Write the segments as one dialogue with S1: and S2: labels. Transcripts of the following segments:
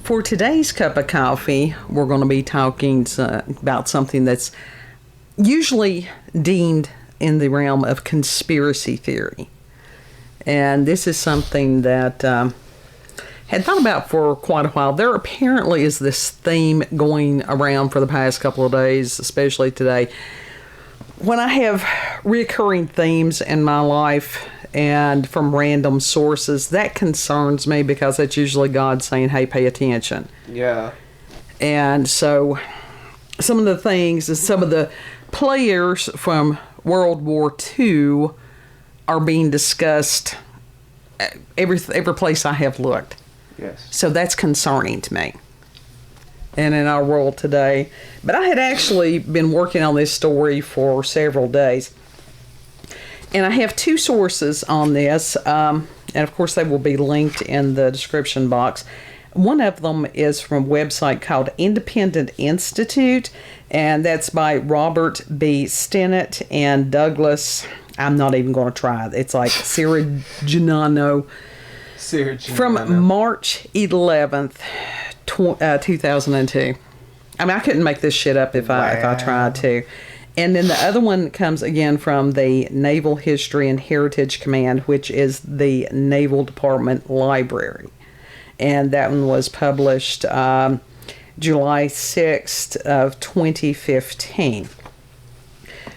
S1: For today's cup of coffee, we're going to be talking about something that's usually deemed in the realm of conspiracy theory. And this is something that had thought about for quite a while. There apparently is this theme going around for the past couple of days, especially today. When I have recurring themes in my life and from random sources, that concerns me because that's usually God saying, hey, pay attention.
S2: Yeah.
S1: And so some of the things, some of the players from World War II are being discussed every place I have looked.
S2: Yes.
S1: So that's concerning to me. And in our world today. But I had actually been working on this story for several days. And I have two sources on this. And of course they will be linked in the description box. One of them is from a website called Independent Institute. And that's by Robert B. Stinnett and Douglas. I'm not even going to try it. It's like Cirignano. From March 11th, 2002. I mean, I couldn't make this shit up if I tried to. And then the other one comes again from the Naval History and Heritage Command, which is the Naval Department Library. And that one was published July 6th of 2015.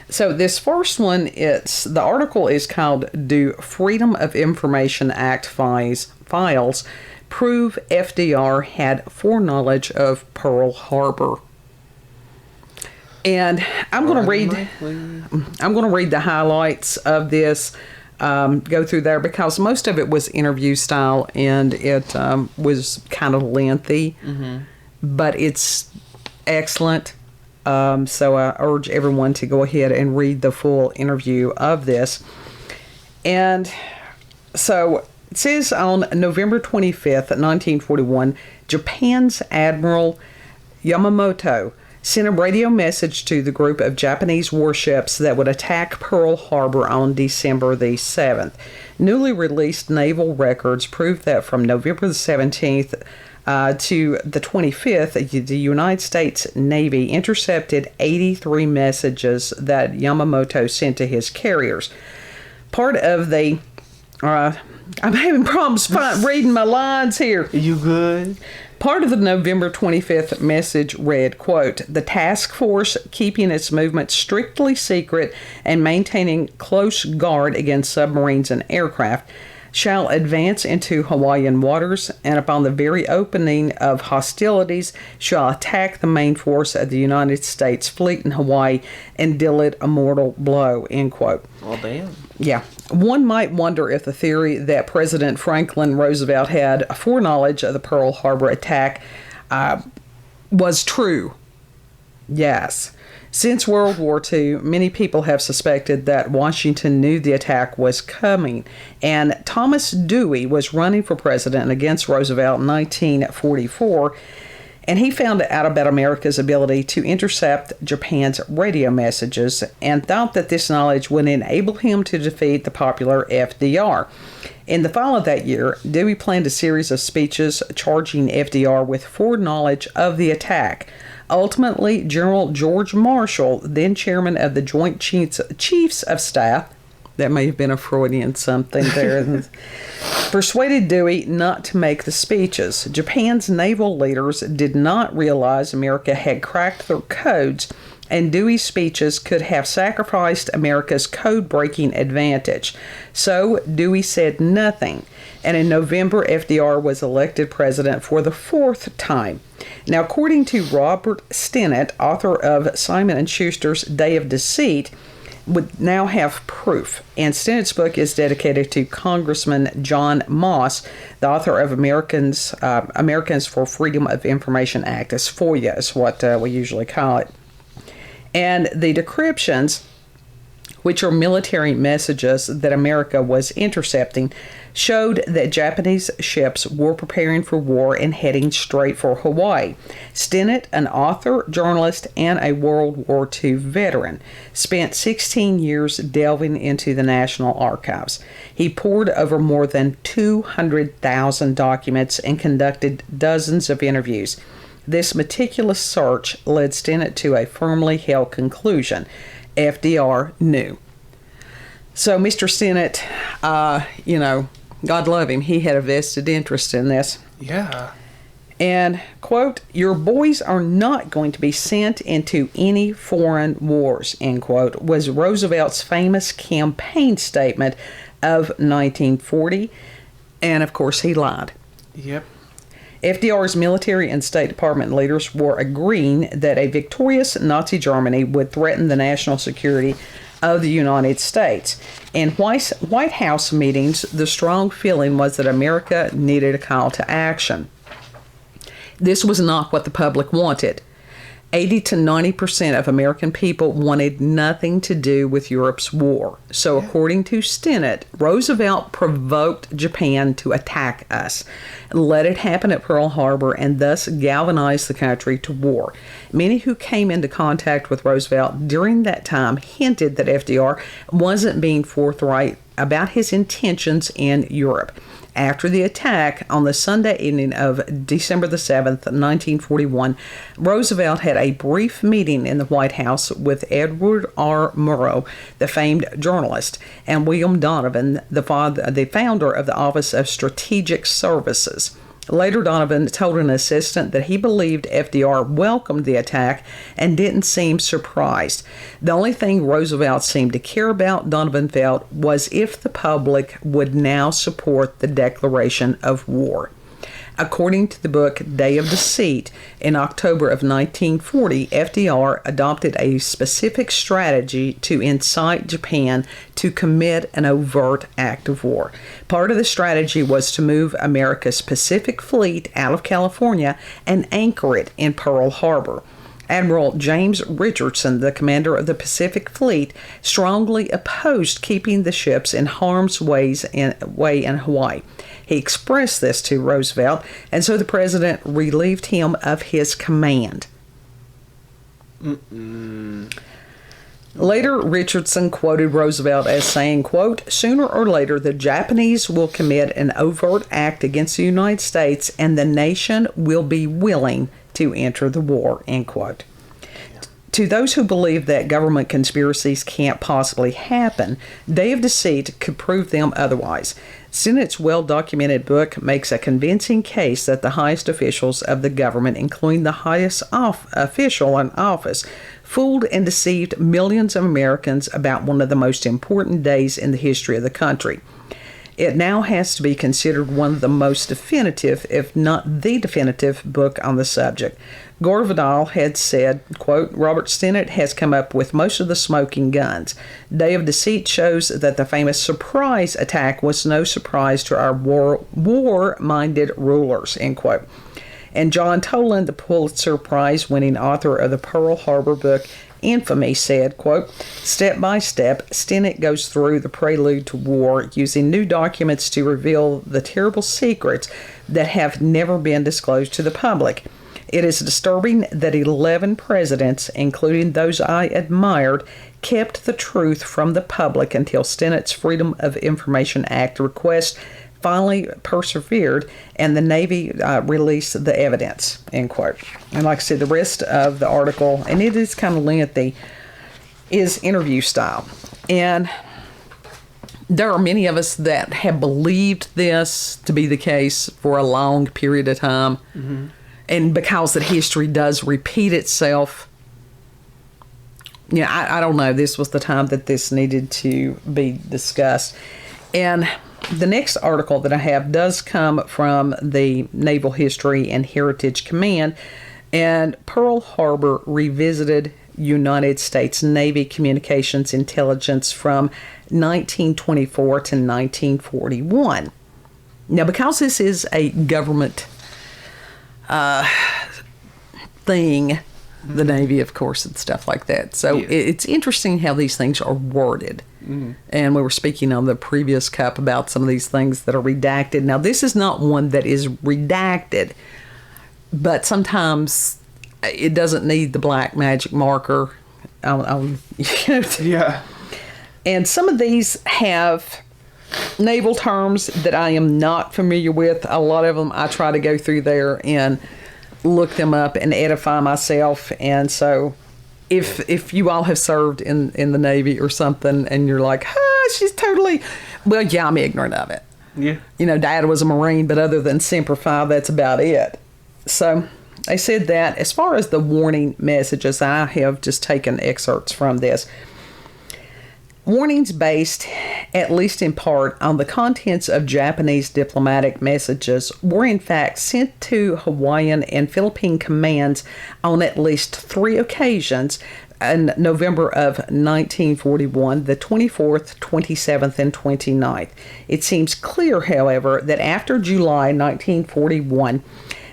S1: So this first one, the article is called "Do Freedom of Information Act Files Prove FDR Had Foreknowledge of Pearl Harbor?" And I'm going to read the highlights of this, go through there because most of it was interview style and it was kind of lengthy, but it's excellent. So I urge everyone to go ahead and read the full interview of this. And so it says on November 25th, 1941, Japan's Admiral Yamamoto sent a radio message to the group of Japanese warships that would attack Pearl Harbor on December the 7th. Newly released naval records prove that from November the 17th to the 25th, the United States Navy intercepted 83 messages that Yamamoto sent to his carriers. Part of the... I'm having problems reading my lines here.
S2: Are you good?
S1: Part of the November 25th message read, quote, "The task force keeping its movement strictly secret and maintaining close guard against submarines and aircraft shall advance into Hawaiian waters, and upon the very opening of hostilities shall attack the main force of the United States fleet in Hawaii and deal it a mortal blow," end quote.
S2: Well, damn.
S1: Yeah. One might wonder if the theory that President Franklin Roosevelt had a foreknowledge of the Pearl Harbor attack was true. Yes. Since World War II, many people have suspected that Washington knew the attack was coming, and Thomas Dewey was running for president against Roosevelt in 1944, and he found out about America's ability to intercept Japan's radio messages and thought that this knowledge would enable him to defeat the popular FDR. In the fall of that year, Dewey planned a series of speeches charging FDR with foreknowledge of the attack. Ultimately, General George Marshall, then chairman of the Joint Chiefs of Staff, that may have been a Freudian something there, persuaded Dewey not to make the speeches. Japan's naval leaders did not realize America had cracked their codes, and Dewey's speeches could have sacrificed America's code-breaking advantage. So Dewey said nothing, and in November, FDR was elected president for the fourth time. Now, according to Robert Stinnett, author of Simon & Schuster's Day of Deceit, would now have proof. And Stinnett's book is dedicated to Congressman John Moss, the author of Americans for Freedom of Information Act. It's FOIA is what we usually call it. And the decryptions, which are military messages that America was intercepting, showed that Japanese ships were preparing for war and heading straight for Hawaii. Stinnett, an author, journalist, and a World War II veteran, spent 16 years delving into the National Archives. He pored over more than 200,000 documents and conducted dozens of interviews. This meticulous search led Stinnett to a firmly held conclusion. FDR knew. So Mr. Stinnett, God love him, he had a vested interest in this.
S2: Yeah.
S1: And, quote, "Your boys are not going to be sent into any foreign wars," end quote, was Roosevelt's famous campaign statement of 1940. And, of course, he lied.
S2: Yep.
S1: FDR's military and State Department leaders were agreeing that a victorious Nazi Germany would threaten the national security of the United States. In White House meetings, the strong feeling was that America needed a call to action. This was not what the public wanted. 80 to 90% of American people wanted nothing to do with Europe's war. So according to Stinnett, Roosevelt provoked Japan to attack us, let it happen at Pearl Harbor, and thus galvanized the country to war. Many who came into contact with Roosevelt during that time hinted that FDR wasn't being forthright about his intentions in Europe. After the attack on the Sunday evening of December the 7th, 1941, Roosevelt had a brief meeting in the White House with Edward R. Murrow, the famed journalist, and William Donovan, the founder of the Office of Strategic Services. Later, Donovan told an assistant that he believed FDR welcomed the attack and didn't seem surprised. The only thing Roosevelt seemed to care about, Donovan felt, was if the public would now support the declaration of war. According to the book Day of Deceit, in October of 1940, FDR adopted a specific strategy to incite Japan to commit an overt act of war. Part of the strategy was to move America's Pacific Fleet out of California and anchor it in Pearl Harbor. Admiral James Richardson, the commander of the Pacific Fleet, strongly opposed keeping the ships in harm's way in Hawaii. He expressed this to Roosevelt, and so the president relieved him of his command. Later, Richardson quoted Roosevelt as saying, quote, "Sooner or later, the Japanese will commit an overt act against the United States, and the nation will be willing to enter the war," end quote. To those who believe that government conspiracies can't possibly happen, Day of Deceit could prove them otherwise. Stinnett's well-documented book makes a convincing case that the highest officials of the government, including the highest official in office, fooled and deceived millions of Americans about one of the most important days in the history of the country. It now has to be considered one of the most definitive, if not the definitive, book on the subject. Gore Vidal had said, quote, "Robert Stinnett has come up with most of the smoking guns. Day of Deceit shows that the famous surprise attack was no surprise to our war-minded rulers," end quote. And John Toland, the Pulitzer Prize-winning author of the Pearl Harbor book Infamy, said, quote, "Step by step, Stinnett goes through the prelude to war, using new documents to reveal the terrible secrets that have never been disclosed to the public. It is disturbing that 11 presidents, including those I admired, kept the truth from the public until Stinnett's Freedom of Information Act request finally persevered and the Navy released the evidence," end quote. And like I said, the rest of the article, and it is kind of lengthy, is interview style. And there are many of us that have believed this to be the case for a long period of time. Mm-hmm. And because that history does repeat itself, I don't know, this was the time that this needed to be discussed. And the next article that I have does come from the Naval History and Heritage Command, and Pearl Harbor Revisited, United States Navy Communications Intelligence from 1924 to 1941. Now, because this is a government thing, the Navy, of course, and stuff like that. So it's interesting how these things are worded. And we were speaking on the previous cup about some of these things that are redacted. Now, this is not one that is redacted, but sometimes it doesn't need the black magic marker.
S2: Yeah.
S1: And some of these have naval terms that I am not familiar with. A lot of them I try to go through there and look them up and edify myself. And so if you all have served in the Navy or something and you're like, she's totally, well, yeah, I'm ignorant of it.
S2: Yeah.
S1: Dad was a Marine, but other than Semper Fi, that's about it. So they said that as far as the warning messages, I have just taken excerpts from this. Warnings based, at least in part, on the contents of Japanese diplomatic messages were in fact sent to Hawaiian and Philippine commands on at least 3 occasions in November of 1941, the 24th, 27th, and 29th. It seems clear, however, that after July 1941,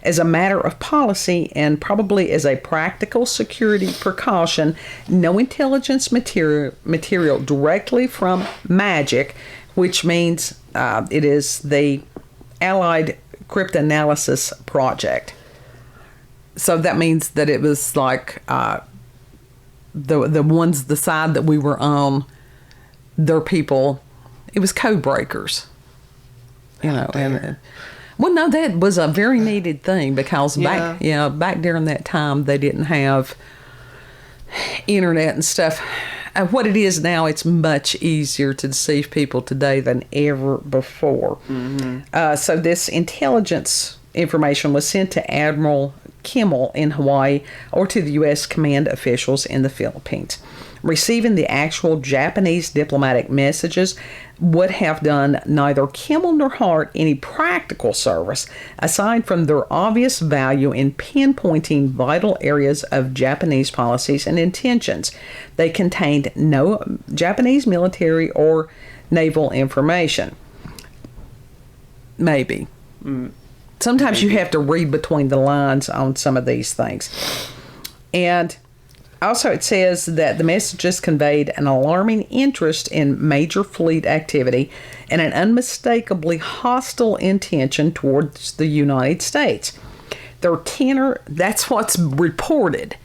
S1: as a matter of policy and probably as a practical security precaution, no intelligence material directly from MAGIC, which means it is the Allied Cryptanalysis Project. So that means that it was like the side that we were on, their people, it was code breakers. Well, no, that was a very needed thing because back during that time, they didn't have internet and stuff. What it is now, it's much easier to deceive people today than ever before. So this intelligence information was sent to Admiral Kimmel in Hawaii or to the U.S. command officials in the Philippines. Receiving the actual Japanese diplomatic messages would have done neither Kimmel nor Hart any practical service, aside from their obvious value in pinpointing vital areas of Japanese policies and intentions. They contained no Japanese military or naval information. Maybe. Sometimes you have to read between the lines on some of these things. And also, it says that the messages conveyed an alarming interest in major fleet activity and an unmistakably hostile intention towards the United States. Their tenor, that's what's reported.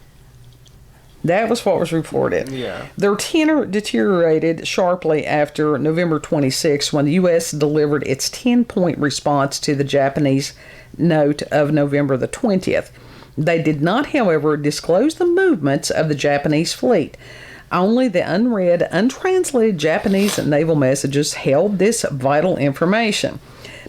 S1: That was what was reported.
S2: Yeah.
S1: Their tenor deteriorated sharply after November 26, when the U.S. delivered its 10-point response to the Japanese note of November the 20th. They did not, however, disclose the movements of the Japanese fleet. Only the unread, untranslated Japanese naval messages held this vital information.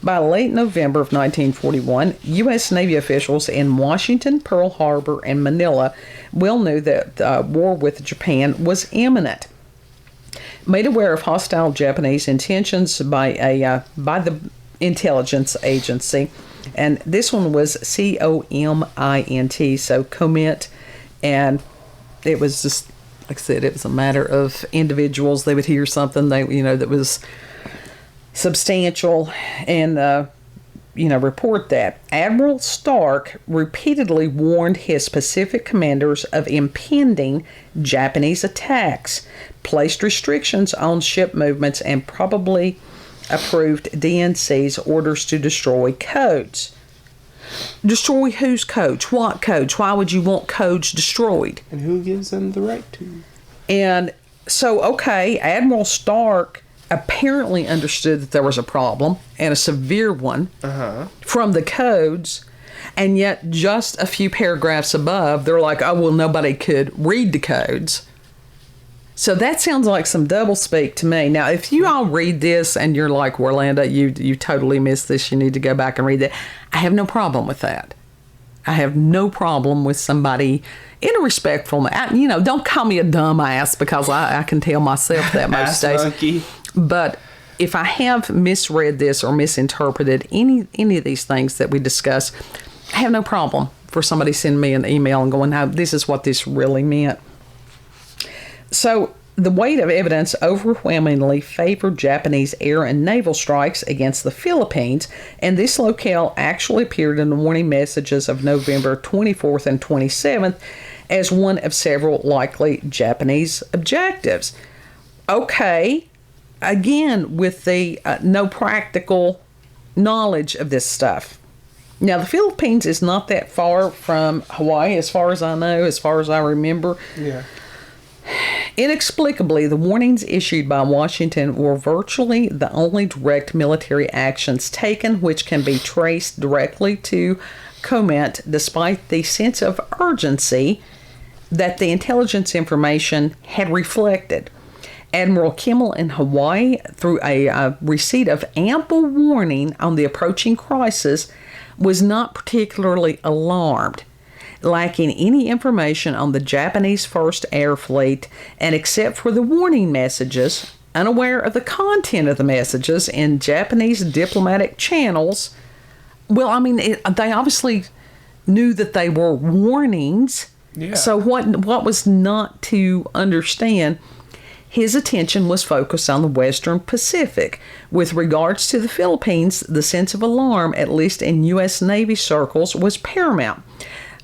S1: By late November of 1941, U.S. Navy officials in Washington, Pearl Harbor, and Manila well knew that war with Japan was imminent. Made aware of hostile Japanese intentions by the intelligence agency, and this one was COMINT, so commit, and it was just, like I said, it was a matter of individuals. They would hear something that was substantial and report that. Admiral Stark repeatedly warned his Pacific commanders of impending Japanese attacks, placed restrictions on ship movements, and probably approved DNC's orders to destroy codes. Destroy whose codes? What codes? Why would you want codes destroyed?
S2: And who gives them the right to?
S1: And so, okay, Admiral Stark apparently understood that there was a problem, and a severe one, from the codes, and yet just a few paragraphs above, they're like, oh, well, nobody could read the codes. So that sounds like some doublespeak to me. Now, if you all read this and you're like, Orlando, you totally missed this, you need to go back and read that, I have no problem with that. I have no problem with somebody in a respectful manner. Don't call me a dumbass, because I can tell myself that most days.
S2: Monkey.
S1: But if I have misread this or misinterpreted any of these things that we discuss, I have no problem for somebody sending me an email and going, no, this is what this really meant. So the weight of evidence overwhelmingly favored Japanese air and naval strikes against the Philippines, and this locale actually appeared in the warning messages of November 24th and 27th as one of several likely Japanese objectives. Okay, again, with the no practical knowledge of this stuff. Now, the Philippines is not that far from Hawaii, as far as I know, as far as I remember.
S2: Yeah.
S1: Inexplicably, the warnings issued by Washington were virtually the only direct military actions taken which can be traced directly to Comet, despite the sense of urgency that the intelligence information had reflected. Admiral Kimmel in Hawaii, through a receipt of ample warning on the approaching crisis, was not particularly alarmed. Lacking any information on the Japanese First Air Fleet, and except for the warning messages, unaware of the content of the messages in Japanese diplomatic channels, they obviously knew that they were warnings.
S2: Yeah.
S1: So what was not to understand? His attention was focused on the Western Pacific. With regards to the Philippines, the sense of alarm, at least in U.S. Navy circles, was paramount.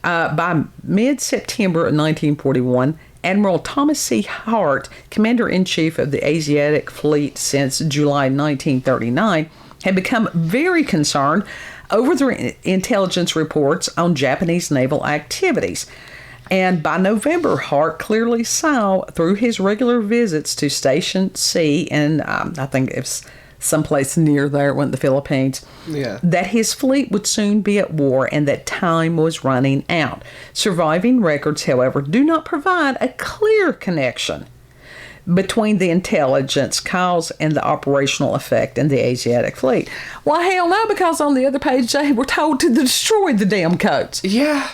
S1: By mid-September of 1941, Admiral Thomas C. Hart, Commander-in-Chief of the Asiatic Fleet since July 1939, had become very concerned over the intelligence reports on Japanese naval activities. And by November, Hart clearly saw through his regular visits to Station C, and I think it's someplace near there, in the Philippines, that his fleet would soon be at war and that time was running out. Surviving records, however, do not provide a clear connection between the intelligence cause and the operational effect in the Asiatic Fleet. Well, hell no, because on the other page they were told to destroy the damn coats.
S2: Yeah.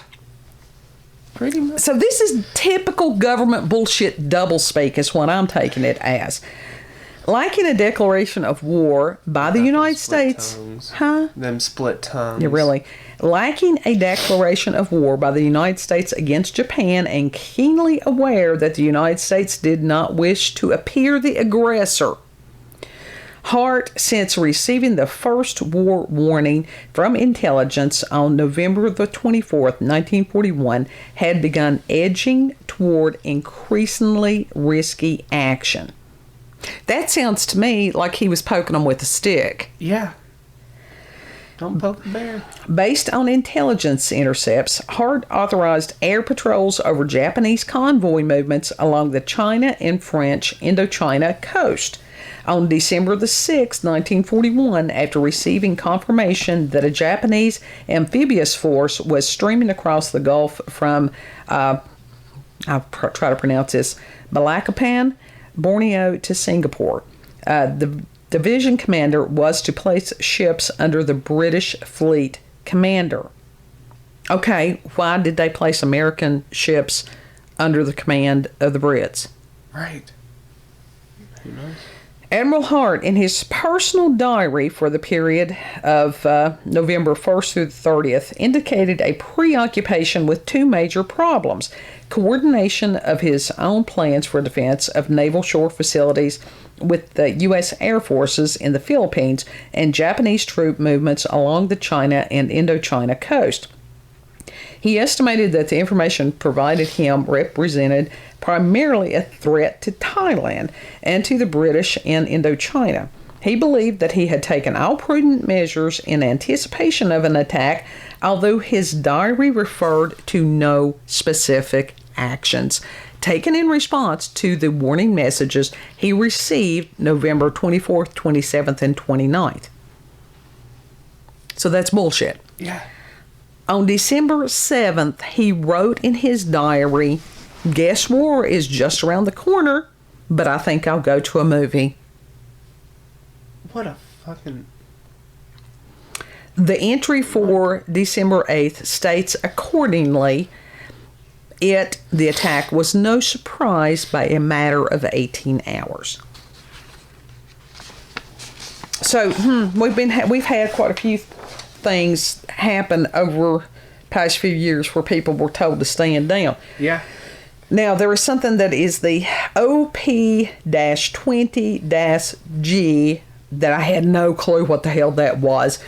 S2: Pretty much.
S1: So this is typical government bullshit doublespeak is what I'm taking it as. Liking a declaration of war by the United States.
S2: Them split tongues.
S1: Yeah, really. Liking a declaration of war by the United States against Japan and keenly aware that the United States did not wish to appear the aggressor. Hart, since receiving the first war warning from intelligence on November the 24th, 1941, had begun edging toward increasingly risky action. That sounds to me like he was poking them with a stick.
S2: Yeah. Don't poke the bear.
S1: Based on intelligence intercepts, Hart authorized air patrols over Japanese convoy movements along the China and French Indochina coast. On December the 6th, 1941, after receiving confirmation that a Japanese amphibious force was streaming across the Gulf from, I'll try to pronounce this, Balikpapan, Borneo to Singapore. The division commander was to place ships under the British fleet commander. Okay, why did they place American ships under the command of the Brits?
S2: Right. Who knows?
S1: Admiral Hart, in his personal diary for the period of November 1st through the 30th, indicated a preoccupation with two major problems: coordination of his own plans for defense of naval shore facilities with the U.S. Air Forces in the Philippines and Japanese troop movements along the China and Indochina coast. He estimated that the information provided him represented primarily a threat to Thailand and to the British in Indochina. He believed that he had taken all prudent measures in anticipation of an attack, although his diary referred to no specific actions taken in response to the warning messages he received November 24th, 27th, and 29th. So that's bullshit.
S2: Yeah.
S1: On December 7th, he wrote in his diary, "Guess war is just around the corner, but I think I'll go to a movie."
S2: What a fucking...
S1: The entry for December 8th states accordingly, the attack was no surprise by a matter of 18 hours. So, we've had quite a few things happen over past few years where people were told to stand down.
S2: Yeah.
S1: Now, there is something that is the OP-20-G that I had no clue what the hell that was.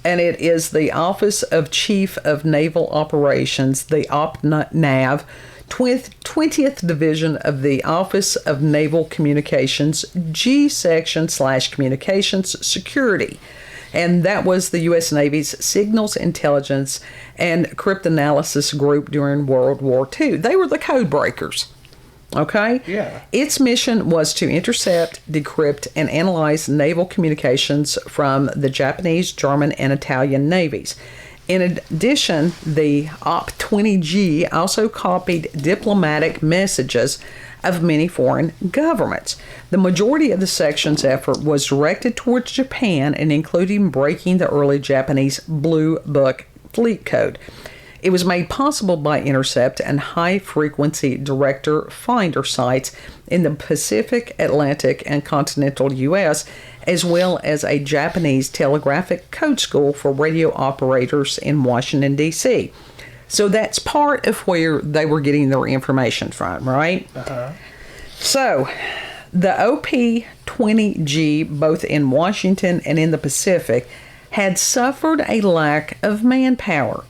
S1: And it is the Office of Chief of Naval Operations, the OPNAV, 20th Division of the Office of Naval Communications, G Section / Communications Security. And that was the U.S. Navy's Signals Intelligence and Cryptanalysis Group during World War II. They were the code breakers. Okay?
S2: Yeah.
S1: Its mission was to intercept, decrypt, and analyze naval communications from the Japanese, German, and Italian navies. In addition, the OP-20G also copied diplomatic messages of many foreign governments. The majority of the section's effort was directed towards Japan and including breaking the early Japanese Blue Book fleet code. It was made possible by intercept and high-frequency director finder sites in the Pacific, Atlantic, and continental U.S., as well as a Japanese telegraphic code school for radio operators in Washington, D.C. So that's part of where they were getting their information from, right?
S2: Uh-huh.
S1: So the OP-20G, both in Washington and in the Pacific, had suffered a lack of manpower.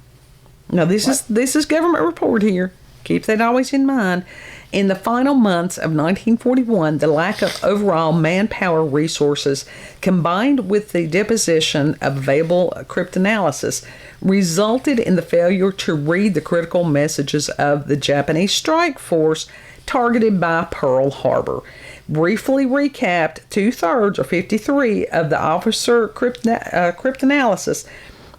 S1: Now, this is government report here. Keep that always in mind. In the final months of 1941, the lack of overall manpower resources, combined with the deposition of available cryptanalysis, resulted in the failure to read the critical messages of the Japanese strike force targeted by Pearl Harbor. Briefly recapped, 2/3 or 53 of the officer cryptanalysis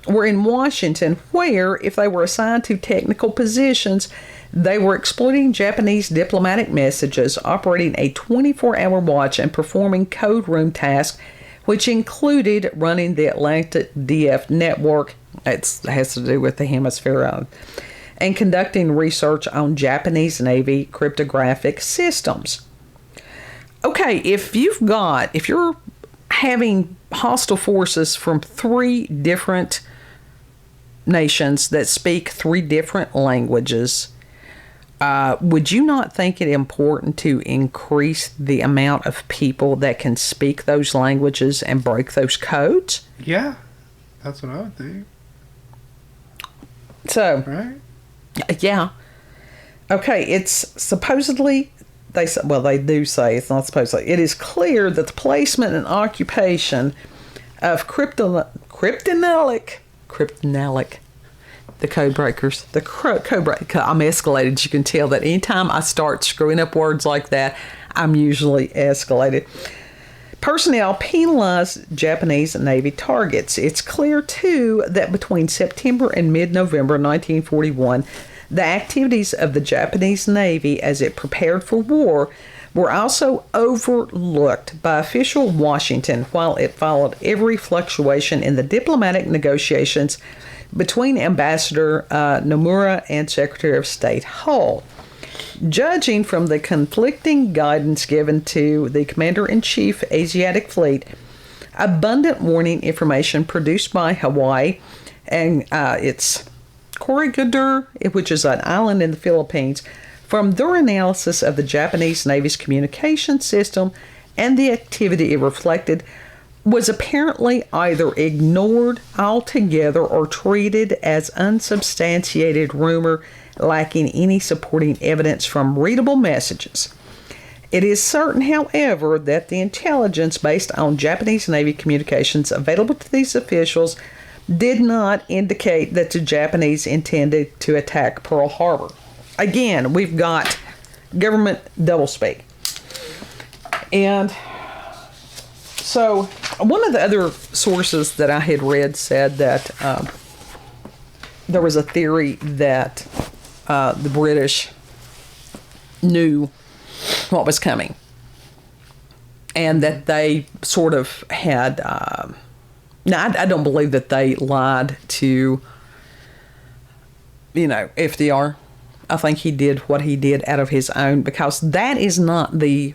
S1: were in Washington, where, if they were assigned to technical positions, they were exploiting Japanese diplomatic messages, operating a 24-hour watch, and performing code room tasks, which included running the Atlantic DF network. It has to do with the hemisphere, and conducting research on Japanese Navy cryptographic systems. Okay, if you're having hostile forces from 3 different nations that speak 3 different languages, would you not think it important to increase the amount of people that can speak those languages and break those codes?
S2: Yeah, that's what I would think.
S1: So,
S2: Right?
S1: yeah. Okay, it's supposedly, they do say, it's not supposedly, it is clear that the placement and occupation of cryptanalytic, the code breakers, I'm escalated. You can tell that anytime I start screwing up words like that, I'm usually escalated. Personnel penalized Japanese Navy targets. It's clear, too, that between September and mid-November 1941, the activities of the Japanese Navy as it prepared for war were also overlooked by official Washington while it followed every fluctuation in the diplomatic negotiations between Ambassador Nomura and Secretary of State Hull. Judging from the conflicting guidance given to the Commander-in-Chief Asiatic Fleet, abundant warning information produced by Hawaii and its Cirignano, which is an island in the Philippines, from their analysis of the Japanese Navy's communication system and the activity it reflected, was apparently either ignored altogether or treated as unsubstantiated rumor lacking any supporting evidence from readable messages. It is certain, however, that the intelligence based on Japanese Navy communications available to these officials did not indicate that the Japanese intended to attack Pearl Harbor. Again, we've got government doublespeak. And so one of the other sources that I had read said that there was a theory that the British knew what was coming and that they sort of had... now, I don't believe that they lied to, FDR. I think he did what he did out of his own, because that is not the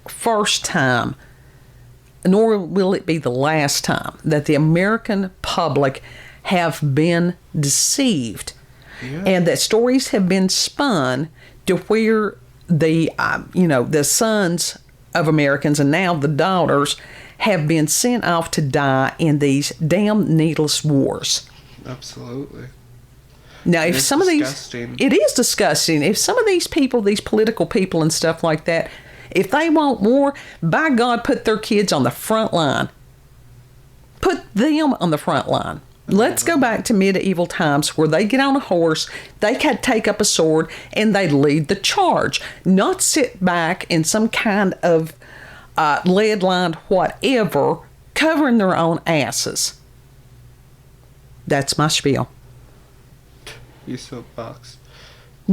S1: first time, nor will it be the last time, that the American public have been deceived. Yeah. And that stories have been spun to where the sons of Americans and now the daughters have been sent off to die in these damn needless wars.
S2: Absolutely.
S1: Now, if
S2: It's
S1: some of these,
S2: disgusting.
S1: it is disgusting. If some of these people, these political people and stuff like that, if they want war, by God, put their kids on the front line. Put them on the front line. Let's go back to medieval times where they get on a horse, they could take up a sword, and they lead the charge. Not sit back in some kind of lead-lined whatever, covering their own asses. That's my spiel.
S2: You soapbox.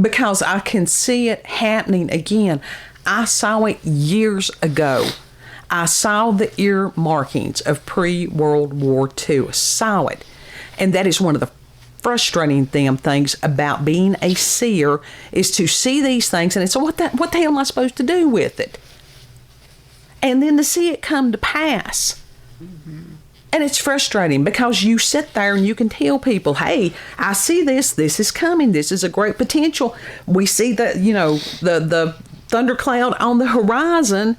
S1: Because I can see it happening again. I saw it years ago. I saw the earmarkings of pre-World War II. I saw it. And that is one of the frustrating damn things about being a seer, is to see these things and it's what the hell am I supposed to do with it? And then to see it come to pass. Mm-hmm. And it's frustrating because you sit there and you can tell people, hey, I see this is coming, this is a great potential. We see the thundercloud on the horizon,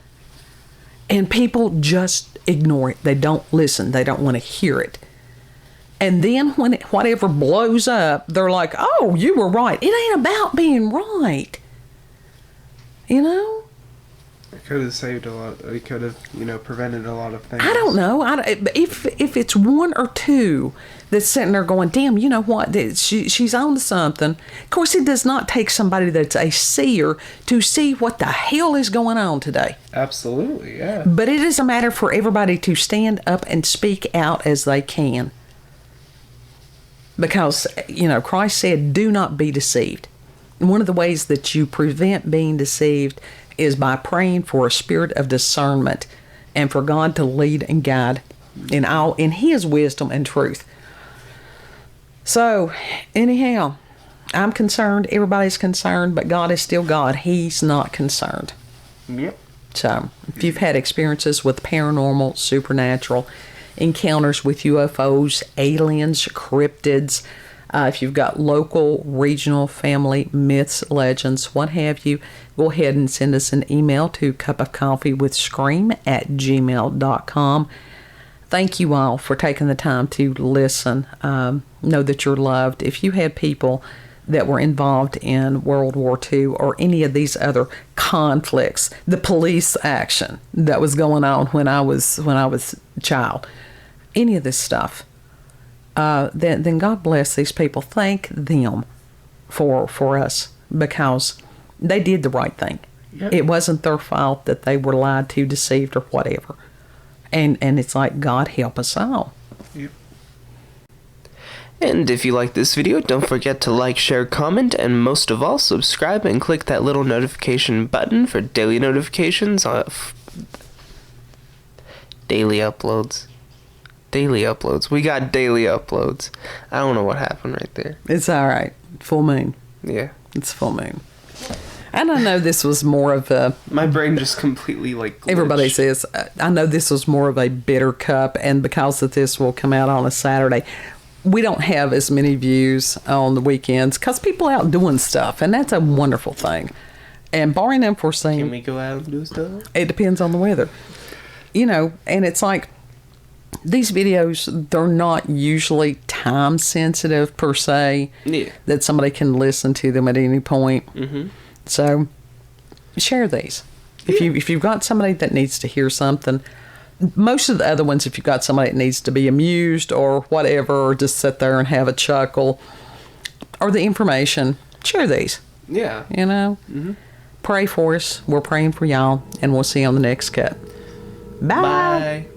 S1: and people just ignore it. They don't listen. They don't want to hear it. And then when whatever blows up, they're like, oh, you were right. It ain't about being right. You know?
S2: It could have saved a lot. It could have, prevented a lot of things.
S1: I don't know. If it's one or two that's sitting there going, damn, you know what? She's on to something. Of course, it does not take somebody that's a seer to see what the hell is going on today.
S2: Absolutely, yeah.
S1: But it is a matter for everybody to stand up and speak out as they can. Because, Christ said, do not be deceived. And one of the ways that you prevent being deceived is by praying for a spirit of discernment and for God to lead and guide in His wisdom and truth. So, anyhow, I'm concerned. Everybody's concerned, but God is still God. He's not concerned.
S2: Yep.
S1: So, if you've had experiences with paranormal, supernatural, encounters with UFOs, aliens, cryptids, if you've got local, regional, family, myths, legends, what have you, go ahead and send us an email to cupofcoffeewithscream@gmail.com. Thank you all for taking the time to listen. Know that you're loved. If you had people that were involved in World War II or any of these other conflicts, the police action that was going on when I was a child, any of this stuff, then God bless these people. Thank them for us, because they did the right thing.
S2: Yep.
S1: It wasn't their fault that they were lied to, deceived, or whatever. And it's like, God help us all.
S2: Yep.
S3: And if you like this video, don't forget to like, share, comment, and most of all, subscribe and click that little notification button for daily notifications of daily uploads. Daily uploads. We got daily uploads. I don't know what happened right there.
S1: It's all right. Full moon.
S3: Yeah.
S1: It's full moon. And I know this was more of a...
S3: My brain just completely, glitched.
S1: Everybody says, I know this was more of a bitter cup, and because of this will come out on a Saturday, we don't have as many views on the weekends because people out doing stuff, and that's a wonderful thing. And barring unforeseen...
S3: Can we go out and do stuff?
S1: It depends on the weather. And it's like, these videos, they're not usually time sensitive per se.
S3: Yeah.
S1: That somebody can listen to them at any point.
S3: Mm-hmm.
S1: So, share these.
S3: Yeah.
S1: If you've got somebody that needs to hear something, most of the other ones, if you've got somebody that needs to be amused or whatever, or just sit there and have a chuckle, or the information, share these.
S3: Yeah.
S1: Mm-hmm. Pray for us. We're praying for y'all, and we'll see you on the next cut. Bye.
S3: Bye.